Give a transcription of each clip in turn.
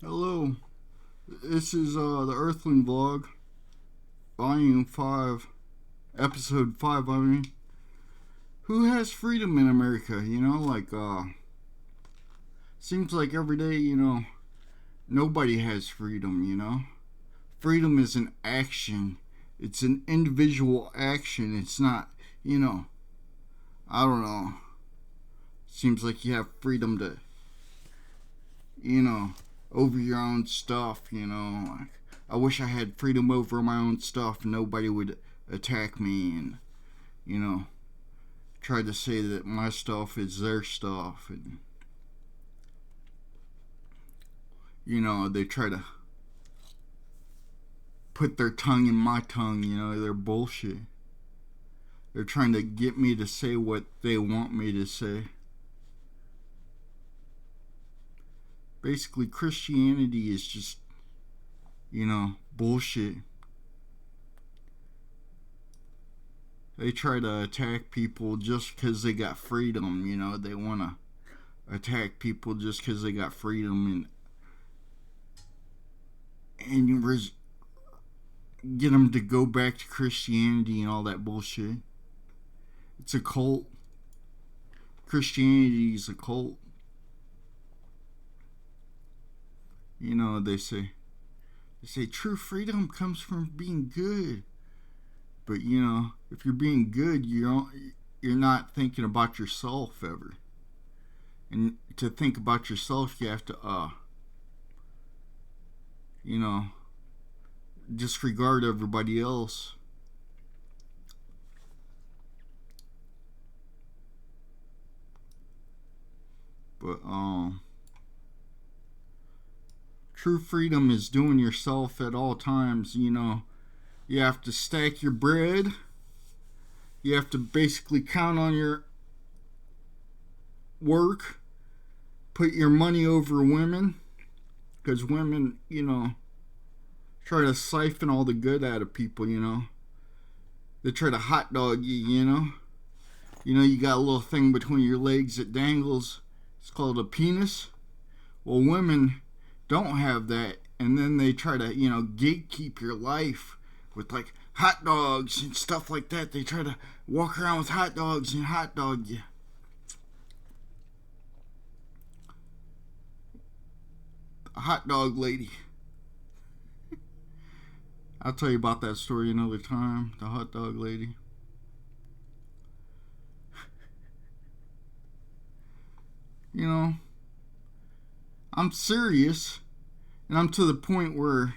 Hello, this is the Earthling vlog, volume 5, episode 5, I mean. Who has freedom in America, seems like every day, nobody has freedom. Freedom is an action. It's an individual action. It's not, I don't know. Seems like you have freedom to, over your own stuff, Like, I wish I had freedom over my own stuff and nobody would attack me and, try to say that my stuff is their stuff. And, they try to put their tongue in my tongue, they're bullshit. They're trying to get me to say what they want me to say. Basically, Christianity is just, bullshit. They try to attack people just because they got freedom, They want to attack people just because they got freedom and get them to go back to Christianity and all that bullshit. It's a cult. Christianity is a cult. They say true freedom comes from being good. But if you're being good, you're not thinking about yourself ever. And to think about yourself, you have to disregard everybody else. But true freedom is doing yourself at all times. You have to stack your bread. You have to basically count on your work. Put your money over women. Because women, try to siphon all the good out of people, They try to hot dog you. You got a little thing between your legs that dangles. It's called a penis. Well, women don't have that. And then they try to, gatekeep your life with like hot dogs and stuff like that. They try to walk around with hot dogs and hot dog you. A hot dog lady. I'll tell you about that story another time. The hot dog lady. I'm serious. And I'm to the point where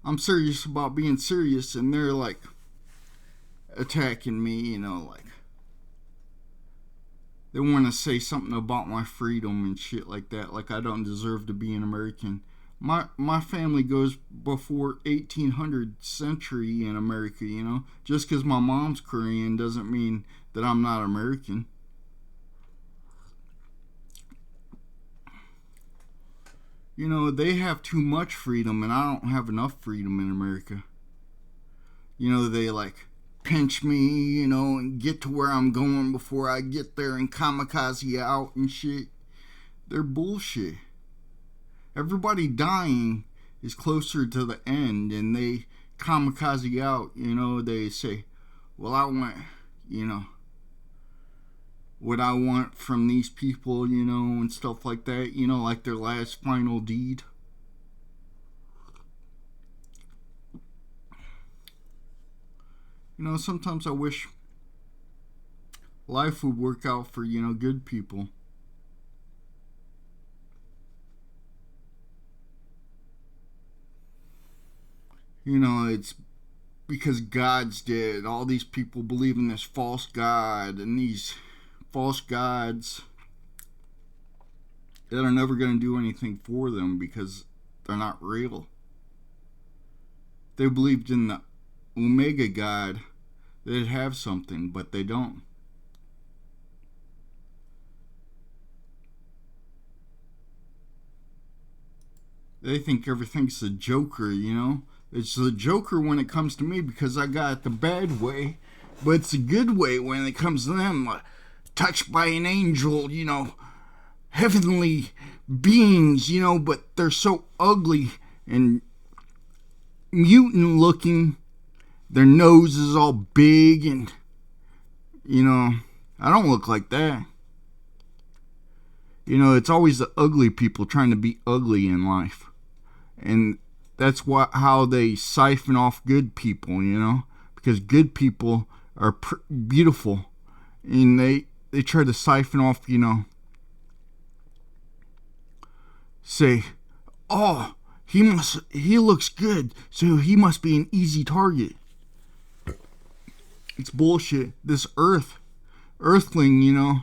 I'm serious about being serious, and they're like attacking me, like they want to say something about my freedom and shit like that, like I don't deserve to be an American. My family goes before 1800 century in America, Just because my mom's Korean doesn't mean that I'm not American. They have too much freedom and I don't have enough freedom in America. They like pinch me, and get to where I'm going before I get there and kamikaze out and shit. They're bullshit. Everybody dying is closer to the end and they kamikaze out, They say, well, I want, what I want from these people, and stuff like that, like their last final deed. Sometimes I wish life would work out for, good people. It's because God's dead. All these people believe in this false God and these false gods that are never going to do anything for them because they're not real. They believed in the Omega God, they'd have something, but they don't. They think everything's a Joker, It's the Joker when it comes to me because I got it the bad way, but it's a good way when it comes to them. Touched by an angel, heavenly beings, you know, but they're so ugly and mutant looking. Their nose is all big and, you know, I don't look like that. You know, it's always the ugly people trying to be ugly in life. And that's how they siphon off good people, you know, because good people are beautiful, and they try to siphon off, you know, say, oh, he looks good, so he must be an easy target. It's bullshit. This earthling, you know,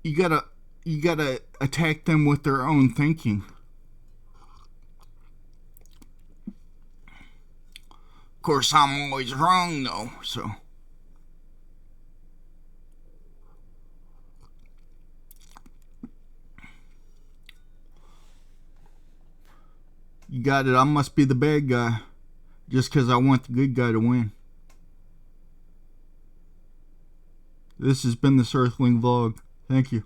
you gotta attack them with their own thinking. Of course, I'm always wrong, though, so. You got it. I must be the bad guy just because I want the good guy to win. This has been the Earthling vlog. Thank you.